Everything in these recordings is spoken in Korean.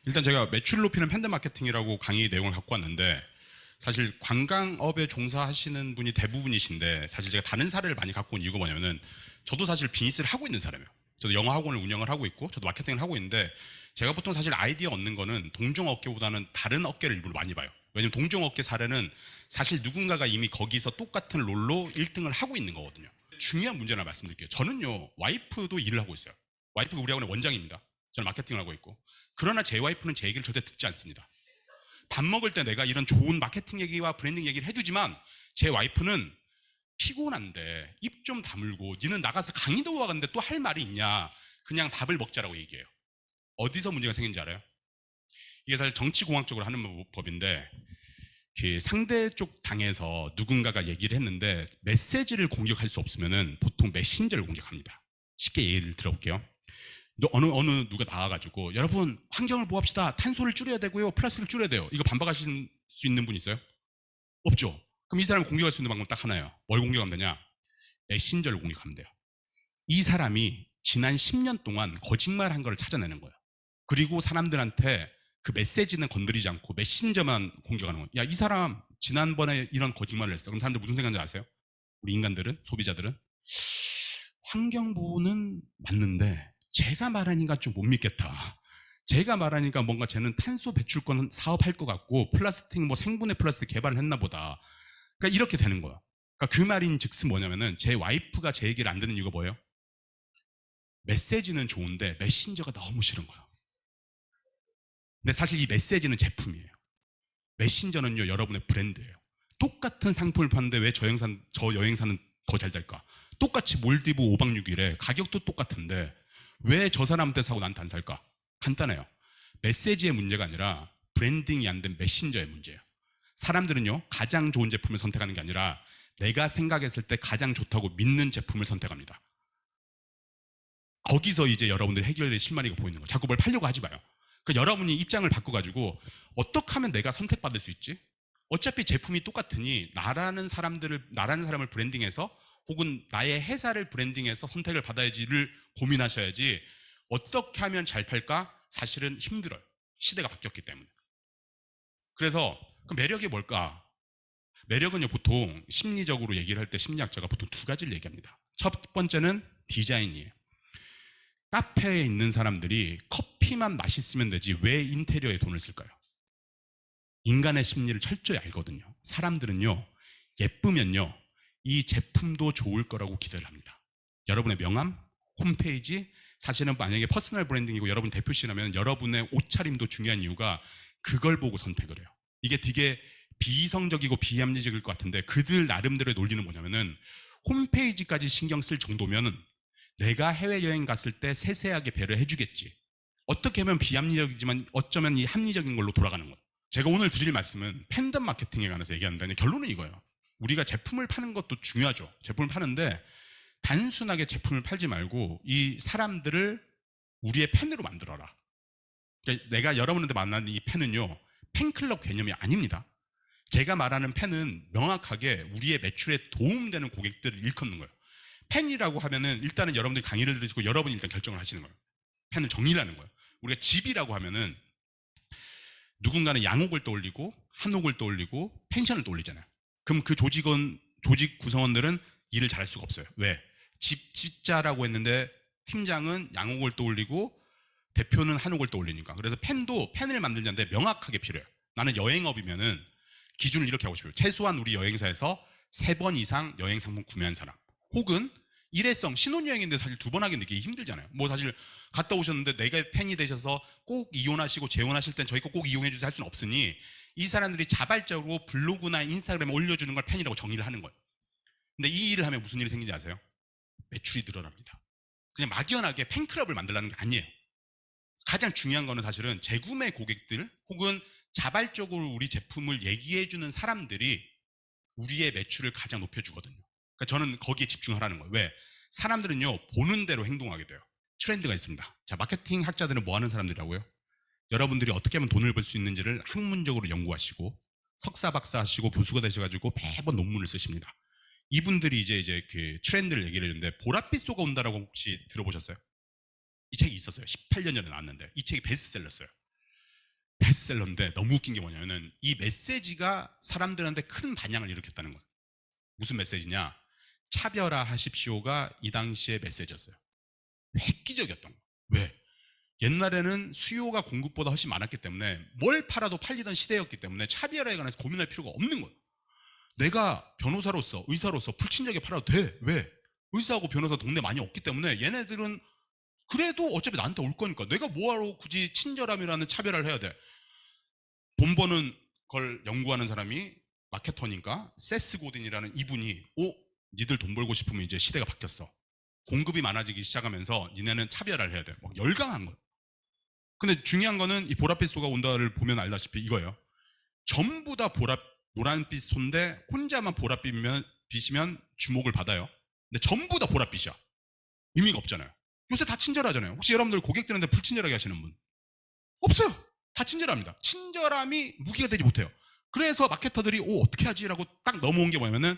일단 제가 매출 높이는 팬덤 마케팅이라고 강의 내용을 갖고 왔는데, 사실 관광업에 종사하시는 분이 대부분이신데, 사실 제가 다른 사례를 많이 갖고 온 이유가 뭐냐면은, 저도 사실 비즈니스를 하고 있는 사람이에요. 저도 영어 학원을 운영을 하고 있고, 저도 마케팅을 하고 있는데, 제가 보통 사실 아이디어 얻는 거는 동종 업계보다는 다른 업계를 일부러 많이 봐요. 왜냐면 동종 업계 사례는 사실 누군가가 이미 거기서 똑같은 롤로 1등을 하고 있는 거거든요. 중요한 문제나 말씀드릴게요. 저는요, 와이프도 일을 하고 있어요. 와이프가 우리 학원의 원장입니다. 저는 마케팅을 하고 있고. 그러나 제 와이프는 제 얘기를 절대 듣지 않습니다. 밥 먹을 때 내가 이런 좋은 마케팅 얘기와 브랜딩 얘기를 해주지만, 제 와이프는 피곤한데 입 좀 다물고 니는 나가서 강의도 와갔는데 또 할 말이 있냐, 그냥 밥을 먹자라고 얘기해요. 어디서 문제가 생긴지 알아요? 이게 사실 정치공학적으로 하는 법인데, 그 상대 쪽 당에서 누군가가 얘기를 했는데 메시지를 공격할 수 없으면은 보통 메신저를 공격합니다. 쉽게 예를 들어볼게요. 어느 누가 나와가지고 여러분 환경을 보호합시다, 탄소를 줄여야 되고요, 플라스틱을 줄여야 돼요, 이거 반박하실 수 있는 분 있어요? 없죠. 그럼 이 사람을 공격할 수 있는 방법 딱 하나예요. 뭘 공격하면 되냐? 메신저를 공격하면 돼요. 이 사람이 지난 10년 동안 거짓말한 걸 찾아내는 거예요. 그리고 사람들한테 그 메시지는 건드리지 않고 메신저만 공격하는 거예요. 야, 이 사람 지난번에 이런 거짓말을 했어. 그럼 사람들 무슨 생각인지 아세요? 우리 인간들은, 소비자들은, 환경보호는 맞는데 제가 말하니까 좀 못 믿겠다. 제가 말하니까 뭔가 쟤는 탄소 배출권 사업할 것 같고 플라스틱 뭐 생분해 플라스틱 개발을 했나 보다. 그러니까 이렇게 되는 거예요. 그러니까 그 말인 즉슨 뭐냐면은, 제 와이프가 제 얘기를 안 듣는 이유가 뭐예요? 메시지는 좋은데 메신저가 너무 싫은 거예요. 근데 사실 이 메시지는 제품이에요. 메신저는요, 여러분의 브랜드예요. 똑같은 상품을 파는데 왜 저 여행사는 더 잘 될까? 똑같이 몰디브 5박 6일에 가격도 똑같은데 왜 저 사람한테 사고 나한테 안 살까? 간단해요. 메시지의 문제가 아니라 브랜딩이 안 된 메신저의 문제예요. 사람들은요, 가장 좋은 제품을 선택하는 게 아니라 내가 생각했을 때 가장 좋다고 믿는 제품을 선택합니다. 거기서 이제 여러분들이 해결될 실마리가 보이는 거예요. 자꾸 뭘 팔려고 하지 마요. 그러니까 여러분이 입장을 바꿔가지고 어떻게 하면 내가 선택받을 수 있지? 어차피 제품이 똑같으니 나라는 사람을 브랜딩해서, 혹은 나의 회사를 브랜딩해서 선택을 받아야지를 고민하셔야지, 어떻게 하면 잘 팔까? 사실은 힘들어요. 시대가 바뀌었기 때문에. 그래서 그 매력이 뭘까? 매력은요, 보통 심리적으로 얘기를 할 때 심리학자가 보통 두 가지를 얘기합니다. 첫 번째는 디자인이에요. 카페에 있는 사람들이 커피만 맛있으면 되지 왜 인테리어에 돈을 쓸까요? 인간의 심리를 철저히 알거든요. 사람들은요, 예쁘면요, 이 제품도 좋을 거라고 기대를 합니다. 여러분의 명함, 홈페이지, 사실은 만약에 퍼스널 브랜딩이고 여러분 대표시라면 여러분의 옷차림도 중요한 이유가 그걸 보고 선택을 해요. 이게 되게 비이성적이고 비합리적일 것 같은데, 그들 나름대로의 논리는 뭐냐면은, 홈페이지까지 신경 쓸 정도면은 내가 해외여행 갔을 때 세세하게 배려해 주겠지. 어떻게 하면 비합리적이지만 어쩌면 이 합리적인 걸로 돌아가는 거예요. 제가 오늘 드릴 말씀은 팬덤 마케팅에 관해서 얘기하는데, 결론은 이거예요. 우리가 제품을 파는 것도 중요하죠. 제품을 파는데 단순하게 제품을 팔지 말고 이 사람들을 우리의 팬으로 만들어라. 그러니까 내가 여러분한테 만나는 이 팬은요, 팬클럽 개념이 아닙니다. 제가 말하는 팬은 명확하게 우리의 매출에 도움되는 고객들을 일컫는 거예요. 팬이라고 하면은 일단은 여러분들이 강의를 들으시고 여러분이 일단 결정을 하시는 거예요. 팬은 정의라는 거예요. 우리가 집이라고 하면은 누군가는 양옥을 떠올리고 한옥을 떠올리고 펜션을 떠올리잖아요. 그럼 그 조직 구성원들은 일을 잘할 수가 없어요. 왜? 집자라고 했는데 팀장은 양옥을 떠올리고 대표는 한옥을 떠올리니까. 그래서 펜을 만들는데 명확하게 필요해요. 나는 여행업이면은 기준을 이렇게 하고 싶어요. 최소한 우리 여행사에서 3번 이상 여행 상품 구매한 사람, 혹은 일회성 신혼여행인데 사실 2번 하기 느끼기 힘들잖아요. 뭐 사실 갔다 오셨는데 내가 팬이 되셔서 꼭 이혼하시고 재혼하실 땐 저희 거 꼭 이용해 주세요 할 수는 없으니, 이 사람들이 자발적으로 블로그나 인스타그램에 올려주는 걸 팬이라고 정의를 하는 거예요. 근데 이 일을 하면 무슨 일이 생기는지 아세요? 매출이 늘어납니다. 그냥 막연하게 팬클럽을 만들라는 게 아니에요. 가장 중요한 거는 사실은 재구매 고객들, 혹은 자발적으로 우리 제품을 얘기해주는 사람들이 우리의 매출을 가장 높여주거든요. 그러니까 저는 거기에 집중하라는 거예요. 왜? 사람들은요, 보는 대로 행동하게 돼요. 트렌드가 있습니다. 자, 마케팅 학자들은 뭐 하는 사람들이라고요? 여러분들이 어떻게 하면 돈을 벌 수 있는지를 학문적으로 연구하시고 석사 박사 하시고 교수가 되셔가지고 매번 논문을 쓰십니다. 이분들이 이제 그 트렌드를 얘기를 했는데, 보랏빛 쏘가 온다라고 혹시 들어보셨어요? 이 책이 있었어요. 18년 전에 나왔는데 이 책이 베스트셀러였어요. 베스트셀러인데 너무 웃긴 게 뭐냐면은 이 메시지가 사람들한테 큰 반향을 일으켰다는 거예요. 무슨 메시지냐? 차별화하십시오가 이 당시의 메시지였어요. 획기적이었던 거예요. 왜? 옛날에는 수요가 공급보다 훨씬 많았기 때문에 뭘 팔아도 팔리던 시대였기 때문에 차별화에 관해서 고민할 필요가 없는 거예요. 내가 변호사로서 의사로서 불친절하게 팔아도 돼. 왜? 의사하고 변호사 동네 많이 없기 때문에 얘네들은 그래도 어차피 나한테 올 거니까 내가 뭐하러 굳이 친절함이라는 차별화를 해야 돼. 돈 버는 걸 연구하는 사람이 마케터니까 세스 고딘이라는 이분이 니들 돈 벌고 싶으면 이제 시대가 바뀌었어. 공급이 많아지기 시작하면서 니네는 차별화를 해야 돼. 막 열광한 거예요. 근데 중요한 거는 이 보랏빛 소가 온다를 보면 알다시피 이거예요. 전부 다 노란빛 소인데 혼자만 보랏빛이면 주목을 받아요. 근데 전부 다 보랏빛이야. 의미가 없잖아요. 요새 다 친절하잖아요. 혹시 여러분들 고객들한테 불친절하게 하시는 분? 없어요. 다 친절합니다. 친절함이 무기가 되지 못해요. 그래서 마케터들이 어떻게 하지라고 딱 넘어온 게 뭐냐면은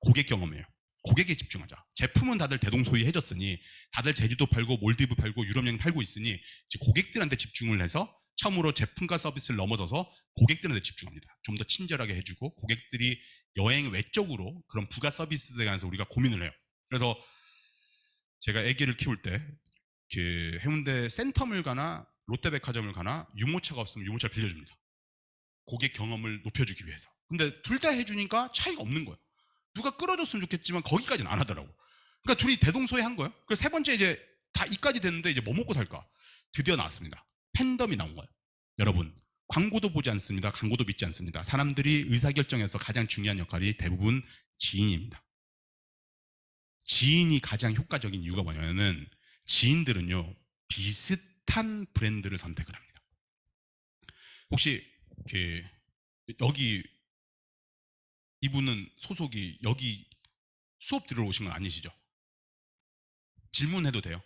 고객 경험이에요. 고객에 집중하자. 제품은 다들 대동소이해졌으니 다들 제주도 팔고 몰디브 팔고 유럽 여행 팔고 있으니 이제 고객들한테 집중을 해서 처음으로 제품과 서비스를 넘어서서 고객들한테 집중합니다. 좀 더 친절하게 해주고 고객들이 여행 외적으로 그런 부가 서비스에 관해서 우리가 고민을 해요. 그래서 제가 아기를 키울 때 그 해운대 센텀을 가나 롯데백화점을 가나 유모차가 없으면 유모차를 빌려줍니다. 고객 경험을 높여주기 위해서. 근데 둘 다 해주니까 차이가 없는 거예요. 누가 끌어줬으면 좋겠지만 거기까지는 안 하더라고. 그러니까 둘이 대동소이한 거예요. 그래서 세 번째 이제 다 이까지 됐는데 이제 뭐 먹고 살까? 드디어 나왔습니다. 팬덤이 나온 거예요. 여러분, 광고도 보지 않습니다. 광고도 믿지 않습니다. 사람들이 의사결정에서 가장 중요한 역할이 대부분 지인입니다. 지인이 가장 효과적인 이유가 뭐냐면은 지인들은요 비슷한 브랜드를 선택을 합니다. 혹시 여기 이분은 소속이 여기 수업 들으러 오신 건 아니시죠? 질문해도 돼요?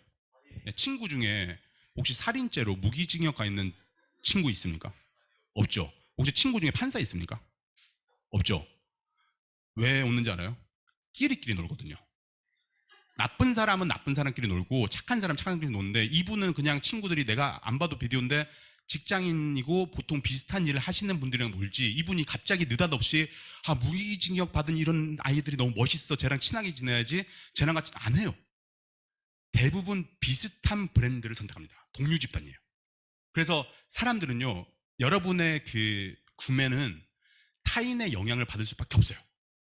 친구 중에 혹시 살인죄로 무기징역 가 있는 친구 있습니까? 없죠. 혹시 친구 중에 판사 있습니까? 없죠. 왜 없는지 알아요? 끼리끼리 놀거든요. 나쁜 사람은 나쁜 사람끼리 놀고 착한 사람 착한 사람끼리 노는데 이분은 그냥 친구들이 내가 안 봐도 비디오인데 직장인이고 보통 비슷한 일을 하시는 분들이랑 놀지 이분이 갑자기 느닷없이 무기징역 받은 이런 아이들이 너무 멋있어 쟤랑 친하게 지내야지 쟤랑 같이 안 해요. 대부분 비슷한 브랜드를 선택합니다. 동료 집단이에요. 그래서 사람들은요 여러분의 그 구매는 타인의 영향을 받을 수밖에 없어요.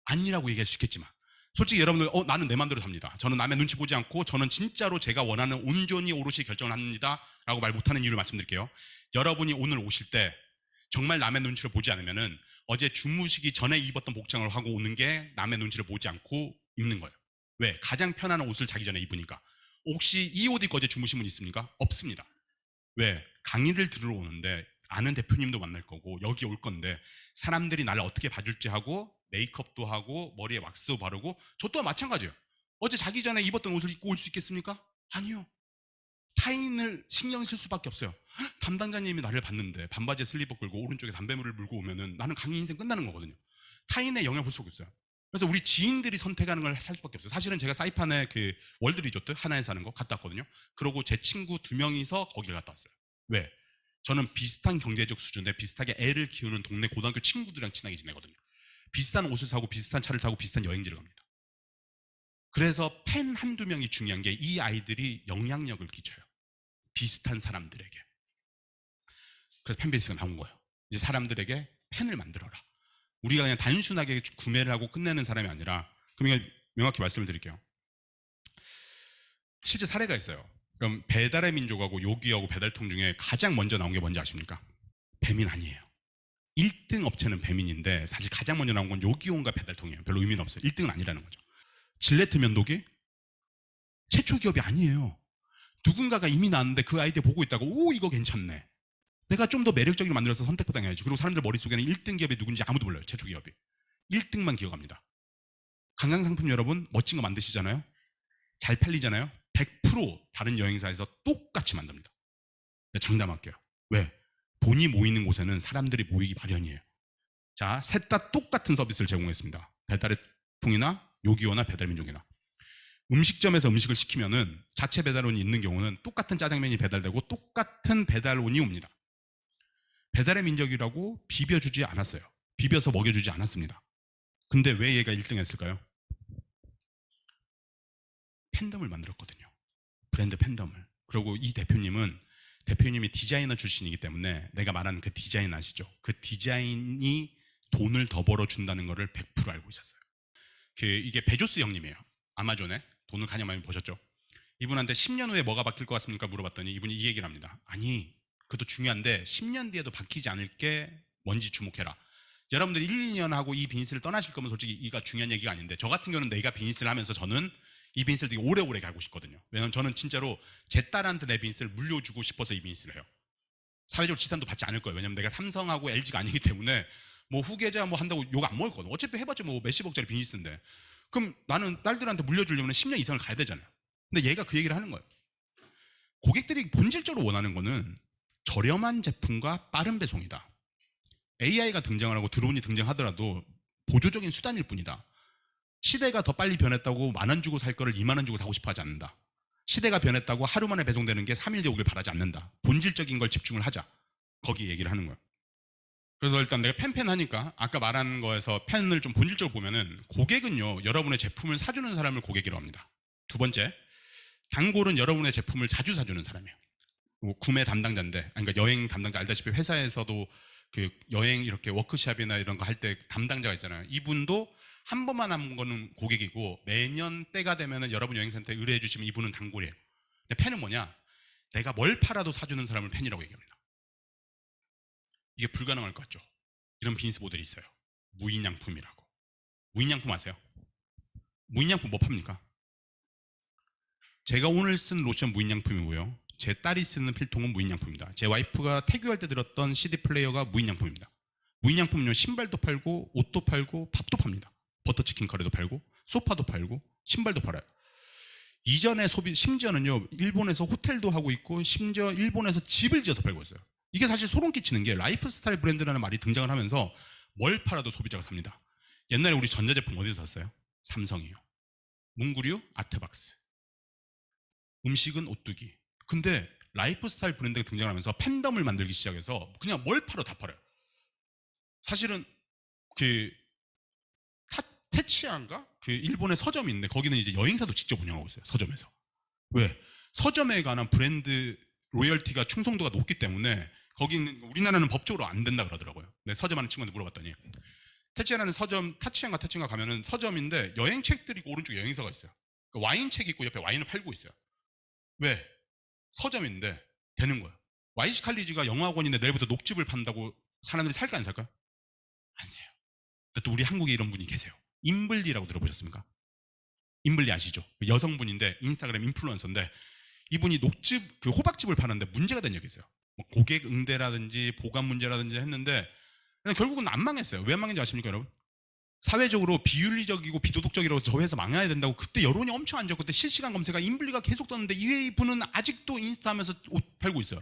아니라고 얘기할 수 있겠지만 솔직히 여러분들 나는 내 맘대로 삽니다. 저는 남의 눈치 보지 않고 저는 진짜로 제가 원하는 온전히 오롯이 결정을 합니다 라고 말 못하는 이유를 말씀드릴게요. 여러분이 오늘 오실 때 정말 남의 눈치를 보지 않으면은 어제 주무시기 전에 입었던 복장을 하고 오는 게 남의 눈치를 보지 않고 입는 거예요. 왜? 가장 편안한 옷을 자기 전에 입으니까. 혹시 이 옷 입고 어제 주무신 분 있습니까? 없습니다. 왜? 강의를 들으러 오는데 아는 대표님도 만날 거고 여기 올 건데 사람들이 나를 어떻게 봐줄지 하고 메이크업도 하고 머리에 왁스도 바르고 저 또한 마찬가지예요. 어제 자기 전에 입었던 옷을 입고 올 수 있겠습니까? 아니요. 타인을 신경 쓸 수밖에 없어요. 담당자님이 나를 봤는데 반바지에 슬리퍼 끌고 오른쪽에 담배물을 물고 오면은 나는 강의 인생 끝나는 거거든요. 타인의 영향을 볼 수가 없어요. 그래서 우리 지인들이 선택하는 걸 살 수밖에 없어요. 사실은 제가 사이판에 그 월드 리조트 하나에 사는 거 갔다 왔거든요. 그러고 제 친구 2명이서 거기를 갔다 왔어요. 왜? 저는 비슷한 경제적 수준에 비슷하게 애를 키우는 동네 고등학교 친구들이랑 친하게 지내거든요. 비슷한 옷을 사고 비슷한 차를 타고 비슷한 여행지를 갑니다. 그래서 팬 한두 명이 중요한 게 이 아이들이 영향력을 끼쳐요. 비슷한 사람들에게. 그래서 팬베이스가 나온 거예요. 이제 사람들에게 팬을 만들어라. 우리가 그냥 단순하게 구매를 하고 끝내는 사람이 아니라 그러면 명확히 말씀을 드릴게요. 실제 사례가 있어요. 그럼 배달의 민족하고 요기하고 배달통 중에 가장 먼저 나온 게 뭔지 아십니까? 배민 아니에요. 1등 업체는 배민인데 사실 가장 먼저 나온 건 요기용과 배달통이에요. 별로 의미는 없어요. 1등은 아니라는 거죠. 질레트 면도기? 최초 기업이 아니에요. 누군가가 이미 나왔는데 그 아이디어 보고 있다고 이거 괜찮네. 내가 좀 더 매력적으로 만들어서 선택받아야지. 그리고 사람들 머릿속에는 1등 기업이 누군지 아무도 몰라요. 최초 기업이. 1등만 기억합니다. 관광상품 여러분 멋진 거 만드시잖아요. 잘 팔리잖아요. 100% 다른 여행사에서 똑같이 만듭니다. 장담할게요. 왜? 돈이 모이는 곳에는 사람들이 모이기 마련이에요. 자, 셋 다 똑같은 서비스를 제공했습니다. 배달의 통이나 요기요나 배달민족이나. 음식점에서 음식을 시키면은 자체 배달원이 있는 경우는 똑같은 짜장면이 배달되고 똑같은 배달원이 옵니다. 배달의 민족이라고 비벼주지 않았어요. 비벼서 먹여주지 않았습니다. 근데 왜 얘가 1등 했을까요? 팬덤을 만들었거든요. 브랜드 팬덤을. 그리고 이 대표님이 디자이너 출신이기 때문에 내가 말하는 그 디자인 아시죠? 그 디자인이 돈을 더 벌어준다는 것을 100% 알고 있었어요. 이게 베조스 형님이에요. 아마존에 돈을 가장 많이 버셨죠. 이분한테 10년 후에 뭐가 바뀔 것 같습니까? 물어봤더니 이분이 이 얘기를 합니다. 아니, 그것도 중요한데 10년 뒤에도 바뀌지 않을 게 뭔지 주목해라. 여러분들 1, 2년 하고 이 비즈니스를 떠나실 거면 솔직히 이가 중요한 얘기가 아닌데, 저 같은 경우는 내가 비즈니스를 하면서 저는 이 비즈니스를 되게 오래오래 가고 싶거든요. 왜냐면 저는 진짜로 제 딸한테 내 비즈니스를 물려주고 싶어서 이 비즈니스를 해요. 사회적으로 지탄도 받지 않을 거예요. 왜냐면 내가 삼성하고 LG가 아니기 때문에 뭐 후계자 뭐 한다고 욕 안 먹을 거거든. 어차피 해봤자 뭐 몇십억짜리 비즈니스인데. 그럼 나는 딸들한테 물려주려면 10년 이상을 가야 되잖아요. 근데 얘가 그 얘기를 하는 거예요. 고객들이 본질적으로 원하는 거는 저렴한 제품과 빠른 배송이다. AI가 등장을 하고 드론이 등장하더라도 보조적인 수단일 뿐이다. 시대가 더 빨리 변했다고 10,000원 주고 살 거를 20,000원 주고 사고 싶어 하지 않는다. 시대가 변했다고 하루 만에 배송되는 게 3일 뒤에 오길 바라지 않는다. 본질적인 걸 집중을 하자. 거기 얘기를 하는 거예요. 그래서 일단 내가 팬하니까 아까 말한 거에서 팬을 좀 본질적으로 보면은, 고객은요, 여러분의 제품을 사주는 사람을 고객이라고 합니다. 두 번째, 단골은 여러분의 제품을 자주 사주는 사람이에요. 구매 담당자인데, 그러니까 여행 담당자, 알다시피 회사에서도 그 여행 이렇게 워크숍이나 이런 거 할 때 담당자가 있잖아요. 이분도 한 번만 한 거는 고객이고, 매년 때가 되면은 여러분 여행센터에 의뢰해 주시면 이분은 단골이에요. 근데 팬은 뭐냐? 내가 뭘 팔아도 사주는 사람을 팬이라고 얘기합니다. 이게 불가능할 것 같죠? 이런 비즈니스 모델이 있어요. 무인양품이라고. 무인양품 아세요? 무인양품 뭐 팝니까? 제가 오늘 쓴 로션 무인양품이고요. 제 딸이 쓰는 필통은 무인양품입니다. 제 와이프가 태교할 때 들었던 CD 플레이어가 무인양품입니다. 무인양품은요, 신발도 팔고 옷도 팔고 밥도 팝니다. 버터치킨 커리도 팔고 소파도 팔고 신발도 팔아요. 이전의 심지어는요, 일본에서 호텔도 하고 있고 심지어 일본에서 집을 지어서 팔고 있어요. 이게 사실 소름 끼치는 게, 라이프스타일 브랜드라는 말이 등장을 하면서 뭘 팔아도 소비자가 삽니다. 옛날에 우리 전자제품 어디서 샀어요? 삼성이요. 문구류 아트박스. 음식은 오뚜기. 근데 라이프스타일 브랜드가 등장하면서 팬덤을 만들기 시작해서 그냥 뭘 팔아 다 팔아요. 사실은 테치안가? 일본의 서점이 있는데 거기는 이제 여행사도 직접 운영하고 있어요. 서점에서. 왜? 서점에 관한 브랜드 로열티가 충성도가 높기 때문에 거기는, 우리나라는 법적으로 안 된다 그러더라고요. 네, 서점하는 친구한테 물어봤더니 테치안하는 서점, 타치안가 가면은 서점인데 여행책들이 있고 오른쪽에 여행사가 있어요. 그러니까 와인책이 있고 옆에 와인을 팔고 있어요. 왜? 서점인데 되는 거예요. YC 칼리지가 영어학원인데 내일부터 녹즙을 판다고 사람들이 살까 안 살까요? 안 사요. 근데 또 우리 한국에 이런 분이 계세요. 임블리라고 들어보셨습니까? 임블리 아시죠? 여성분인데 인스타그램 인플루언서인데, 이분이 녹즙, 호박즙을 파는데 문제가 된 적이 있어요. 뭐 고객 응대라든지 보관 문제라든지 했는데 결국은 안 망했어요. 왜 망했는지 아십니까, 여러분? 사회적으로 비윤리적이고 비도덕적이라고 해서 저 회사 망해야 된다고 그때 여론이 엄청 안 좋고, 그때 실시간 검색가 임블리가 계속 떴는데 이 분은 아직도 인스타 하면서 옷 팔고 있어요.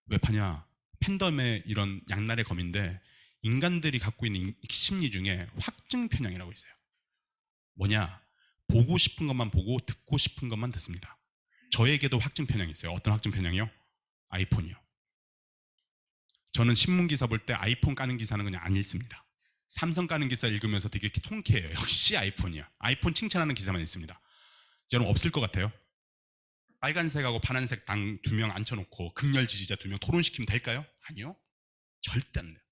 왜 파냐? 팬덤의 이런 양날의 검인데, 인간들이 갖고 있는 심리 중에 확증 편향이라고 있어요. 뭐냐? 보고 싶은 것만 보고 듣고 싶은 것만 듣습니다. 저에게도 확증 편향이 있어요. 어떤 확증 편향이요? 아이폰이요. 저는 신문 기사 볼 때 아이폰 까는 기사는 그냥 안 읽습니다. 삼성 까는 기사 읽으면서 되게 통쾌해요. 역시 아이폰이야. 아이폰 칭찬하는 기사만 있습니다. 여러분 없을 것 같아요? 빨간색하고 파란색 당 2명 앉혀놓고 극렬 지지자 2명 토론시키면 될까요? 아니요. 절대 안 돼요.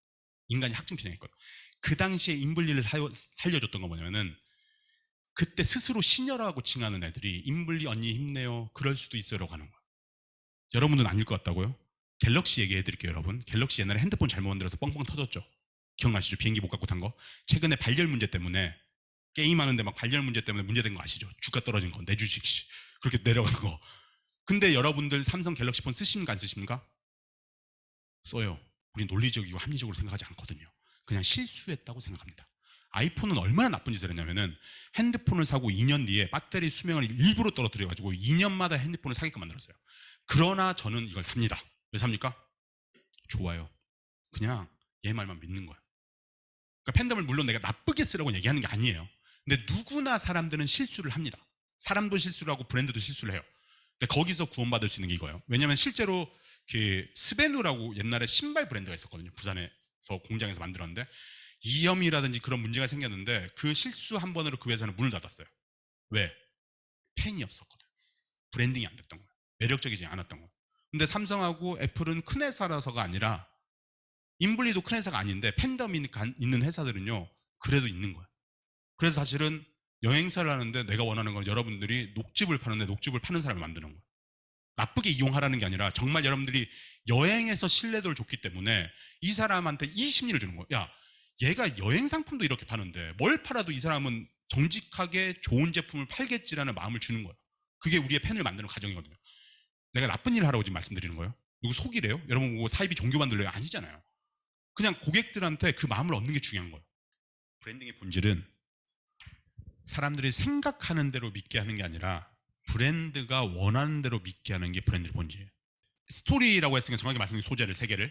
인간이 확증 편향이 있거든요. 그 당시에 임블리를 살려줬던 건 뭐냐면은, 그때 스스로 시녀라고 칭하는 애들이 임블리 언니 힘내요, 그럴 수도 있어요 라고 하는 거예요. 여러분은 아닐 것 같다고요? 갤럭시 얘기해 드릴게요. 여러분, 갤럭시 옛날에 핸드폰 잘못 만들어서 뻥뻥 터졌죠. 기억나시죠? 비행기 못 갖고 탄 거. 최근에 발열 문제 때문에, 게임하는데 막 발열 문제 때문에 문제된 거 아시죠? 주가 떨어진 거, 내 주식 그렇게 내려간 거. 근데 여러분들 삼성 갤럭시 폰 쓰십니까 안 쓰십니까? 써요. 우리 논리적이고 합리적으로 생각하지 않거든요. 그냥 실수했다고 생각합니다. 아이폰은 얼마나 나쁜 짓을 했냐면은, 핸드폰을 사고 2년 뒤에 배터리 수명을 일부러 떨어뜨려가지고 2년마다 핸드폰을 사게끔 만들었어요. 그러나 저는 이걸 삽니다. 왜 삽니까? 좋아요. 그냥 얘 말만 믿는 거예요. 그러니까 팬덤을 물론 내가 나쁘게 쓰라고 얘기하는 게 아니에요. 근데 누구나 사람들은 실수를 합니다. 사람도 실수를 하고 브랜드도 실수를 해요. 근데 거기서 구원받을 수 있는 게 이거예요. 왜냐하면 실제로 그 스베누라고 옛날에 신발 브랜드가 있었거든요. 부산에서 공장에서 만들었는데 이염이라든지 그런 문제가 생겼는데 그 실수 한 번으로 그 회사는 문을 닫았어요. 왜? 팬이 없었거든. 브랜딩이 안 됐던 거예요. 매력적이지 않았던 거예요. 근데 삼성하고 애플은 큰 회사라서가 아니라 인블리도 큰 회사가 아닌데 팬덤이 있는 회사들은요 그래도 있는 거예요. 그래서 사실은 여행사를 하는데 내가 원하는 건 여러분들이 녹즙을 파는데 녹즙을 파는 사람을 만드는 거예요. 나쁘게 이용하라는 게 아니라 정말 여러분들이 여행에서 신뢰도를 줬기 때문에 이 사람한테 이 심리를 주는 거예요. 야, 얘가 여행 상품도 이렇게 파는데 뭘 팔아도 이 사람은 정직하게 좋은 제품을 팔겠지라는 마음을 주는 거예요. 그게 우리의 팬을 만드는 과정이거든요. 내가 나쁜 일을 하라고 지금 말씀드리는 거예요? 누구 속이래요? 여러분 보고 사입이 종교 만들래요? 아니잖아요. 그냥 고객들한테 그 마음을 얻는 게 중요한 거예요. 브랜딩의 본질은 사람들이 생각하는 대로 믿게 하는 게 아니라 브랜드가 원하는 대로 믿게 하는 게 브랜드의 본질이에요. 스토리라고 했으니까 정확히 말씀드린 소재를 3개를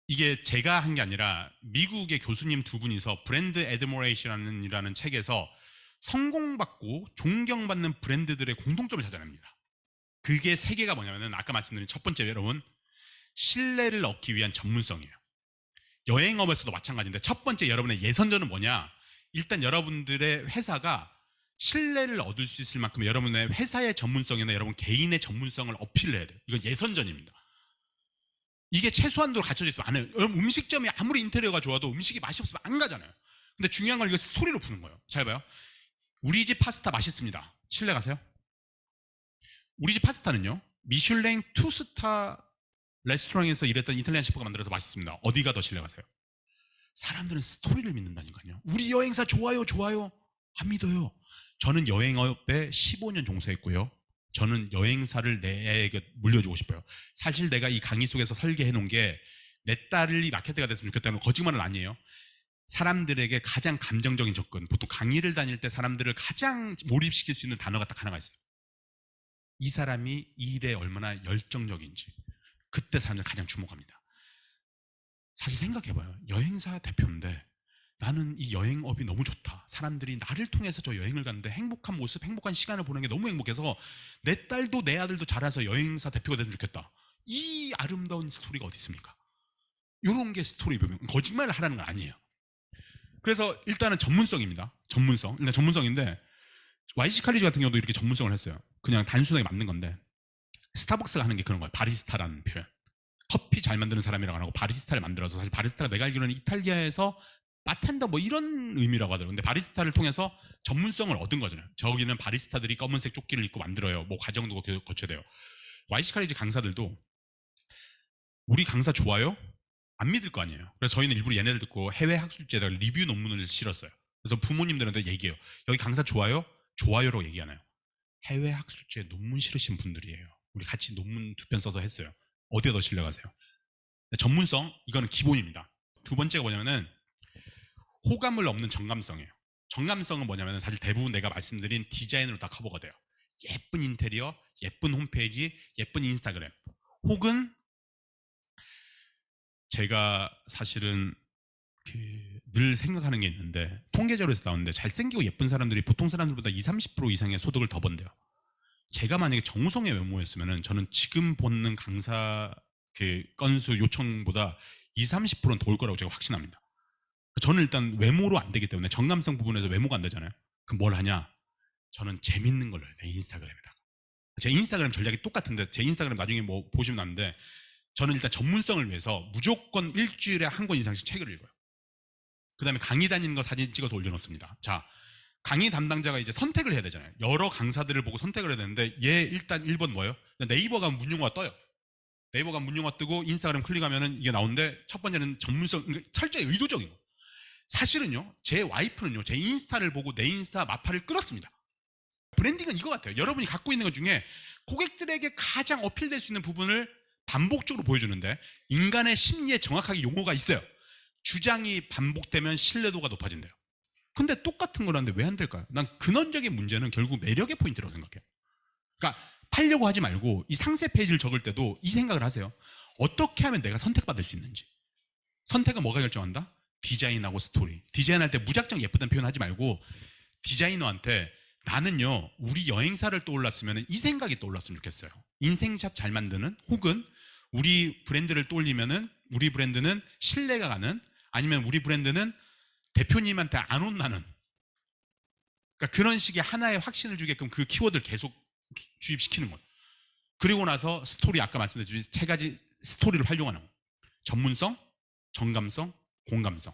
이게 제가 한 게 아니라 미국의 교수님 2분이서 브랜드 애드머레이션이라는 책에서 성공받고 존경받는 브랜드들의 공통점을 찾아냅니다. 그게 3개가 뭐냐면은 아까 말씀드린 첫 번째 여러분 신뢰를 얻기 위한 전문성이에요. 여행업에서도 마찬가지인데 첫 번째 여러분의 예선전은 뭐냐? 일단 여러분들의 회사가 신뢰를 얻을 수 있을 만큼 여러분의 회사의 전문성이나 여러분 개인의 전문성을 어필을 해야 돼요. 이건 예선전입니다. 이게 최소한도로 갖춰져 있으면 안 해요. 여러분 음식점이 아무리 인테리어가 좋아도 음식이 맛이 없으면 안 가잖아요. 근데 중요한 건 이거 스토리로 푸는 거예요. 잘 봐요. 우리 집 파스타 맛있습니다. 신뢰 가세요? 우리 집 파스타는요 미슐랭 2스타 레스토랑에서 일했던 이탈리안 셰프가 만들어서 맛있습니다. 어디가 더 신뢰 가세요? 사람들은 스토리를 믿는다니까요. 우리 여행사 좋아요 좋아요 안 믿어요. 저는 여행업에 15년 종사했고요. 저는 여행사를 내게 물려주고 싶어요. 사실 내가 이 강의 속에서 설계해 놓은 게 내 딸이 마케터가 됐으면 좋겠다는 거짓말은 아니에요. 사람들에게 가장 감정적인 접근, 보통 강의를 다닐 때 사람들을 가장 몰입시킬 수 있는 단어가 딱 하나가 있어요. 이 사람이 이 일에 얼마나 열정적인지 그때 사람들 가장 주목합니다. 사실 생각해봐요. 여행사 대표인데 나는 이 여행업이 너무 좋다. 사람들이 나를 통해서 저 여행을 갔는데 행복한 모습, 행복한 시간을 보는 게 너무 행복해서 내 딸도 내 아들도 자라서 여행사 대표가 되면 좋겠다. 이 아름다운 스토리가 어디 있습니까? 이런 게 스토리 부분. 거짓말을 하라는 건 아니에요. 그래서 일단은 전문성입니다. 전문성. 일단 전문성인데 YC 칼리지 같은 경우도 이렇게 전문성을 했어요. 그냥 단순하게 맞는 건데 스타벅스가 하는 게 그런 거예요. 바리스타라는 표현. 커피 잘 만드는 사람이라고 안 하고 바리스타를 만들어서 사실 바리스타가 내가 알기로는 이탈리아에서 바텐더 뭐 이런 의미라고 하더라고요. 근데 바리스타를 통해서 전문성을 얻은 거잖아요. 저기는 바리스타들이 검은색 조끼를 입고 만들어요. 뭐 과정도 거쳐야 돼요. YC 칼리지 강사들도 우리 강사 좋아요? 안 믿을 거 아니에요. 그래서 저희는 일부러 얘네들 듣고 해외 학술지에다가 리뷰 논문을 실었어요. 그래서 부모님들한테 얘기해요. 여기 강사 좋아요? 좋아요로 얘기 안 해요. 해외 학술지에 논문 실으신 분들이에요. 우리 같이 논문 2편 써서 했어요. 어디에 더 신뢰가세요? 전문성, 이거는 기본입니다. 두 번째가 뭐냐면은 호감을 없는 정감성이에요. 정감성은 뭐냐면 사실 대부분 내가 말씀드린 디자인으로 다 커버가 돼요. 예쁜 인테리어, 예쁜 홈페이지, 예쁜 인스타그램. 혹은 제가 사실은 늘 생각하는 게 있는데 통계자료에서 나오는데 잘생기고 예쁜 사람들이 보통 사람들보다 20-30% 이상의 소득을 더 번대요. 제가 만약에 정우성의 외모였으면 저는 지금 보는 강사 건수 요청보다 20-30%는 더 올 거라고 제가 확신합니다. 저는 일단 외모로 안 되기 때문에 정감성 부분에서 외모가 안 되잖아요. 그럼 뭘 하냐? 저는 재밌는 걸 넣어요. 내 인스타그램에다가. 제 인스타그램 전략이 똑같은데 제 인스타그램 나중에 뭐 보시면 아는데 저는 일단 전문성을 위해서 무조건 일주일에 한 권 이상씩 책을 읽어요. 그 다음에 강의 다니는 거 사진 찍어서 올려놓습니다. 자, 강의 담당자가 이제 선택을 해야 되잖아요. 여러 강사들을 보고 선택을 해야 되는데 얘 일단 1번 뭐예요? 네이버 가면 문용어가 떠요. 네이버 가면 문용어가 뜨고 인스타그램 클릭하면 이게 나오는데 첫 번째는 전문성, 그러니까 철저히 의도적인 거. 사실은요, 제 와이프는요, 제 인스타를 보고 내 인스타 마파를 끌었습니다. 브랜딩은 이거 같아요. 여러분이 갖고 있는 것 중에 고객들에게 가장 어필될 수 있는 부분을 반복적으로 보여주는데 인간의 심리에 정확하게 용어가 있어요. 주장이 반복되면 신뢰도가 높아진대요. 근데 똑같은 거라는데 왜 안 될까요? 난 근원적인 문제는 결국 매력의 포인트라고 생각해요. 그러니까 팔려고 하지 말고 이 상세 페이지를 적을 때도 이 생각을 하세요. 어떻게 하면 내가 선택받을 수 있는지. 선택은 뭐가 결정한다? 디자인하고 스토리. 디자인할 때 무작정 예쁘다는 표현 하지 말고 디자이너한테 나는요 우리 여행사를 떠올랐으면 이 생각이 떠올랐으면 좋겠어요. 인생샷 잘 만드는 혹은 우리 브랜드를 떠올리면은 우리 브랜드는 신뢰가 가는, 아니면 우리 브랜드는 대표님한테 안 혼나는, 그러니까 그런 식의 하나의 확신을 주게끔 그 키워드를 계속 주입시키는 거예요. 그리고 나서 스토리, 아까 말씀드렸듯이 세 가지 스토리를 활용하는 거예요. 전문성, 정감성, 공감성.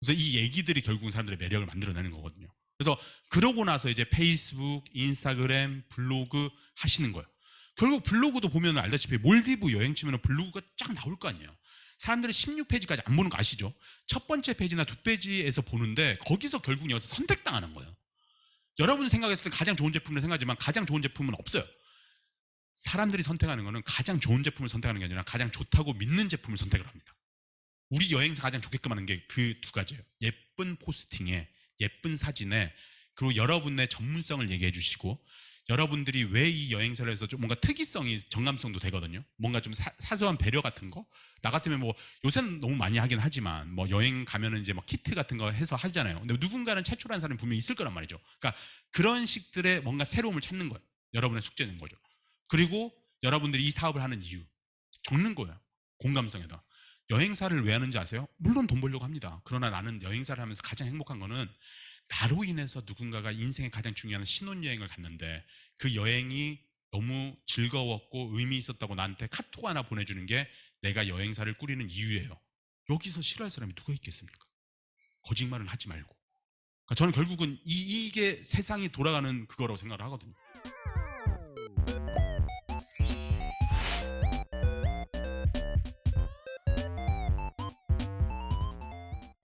그래서 이 얘기들이 결국 사람들의 매력을 만들어내는 거거든요. 그래서 그러고 나서 이제 페이스북, 인스타그램, 블로그 하시는 거예요. 결국 블로그도 보면 알다시피 몰디브 여행 치면 블로그가 쫙 나올 거 아니에요. 사람들이 16페이지까지 안 보는 거 아시죠? 첫 번째 페이지나 두 페이지에서 보는데 거기서 결국 여기서 선택당하는 거예요. 여러분 생각했을 때 가장 좋은 제품을 생각하지만 가장 좋은 제품은 없어요. 사람들이 선택하는 거는 가장 좋은 제품을 선택하는 게 아니라 가장 좋다고 믿는 제품을 선택을 합니다. 우리 여행사 가장 좋게끔 하는 게 그 두 가지예요. 예쁜 포스팅에, 예쁜 사진에, 그리고 여러분의 전문성을 얘기해 주시고, 여러분들이 왜 이 여행사를 해서 좀 뭔가 특이성이, 정감성도 되거든요. 뭔가 좀 사소한 배려 같은 거. 나 같으면 뭐 요새는 너무 많이 하긴 하지만 뭐 여행 가면은 이제 뭐 키트 같은 거 해서 하잖아요. 근데 누군가는 최초라는 사람이 분명히 있을 거란 말이죠. 그러니까 그런 식들의 뭔가 새로움을 찾는 거예요. 여러분의 숙제는 거죠. 그리고 여러분들이 이 사업을 하는 이유 적는 거예요. 공감성에다. 여행사를 왜 하는지 아세요? 물론 돈 벌려고 합니다. 그러나 나는 여행사를 하면서 가장 행복한 거는 나로 인해서 누군가가 인생의 가장 중요한 신혼여행을 갔는데 그 여행이 너무 즐거웠고 의미 있었다고 나한테 카톡 하나 보내주는 게 내가 여행사를 꾸리는 이유예요. 여기서 싫어할 사람이 누가 있겠습니까? 거짓말은 하지 말고. 그러니까 저는 결국은 이게 세상이 돌아가는 그거라고 생각을 하거든요.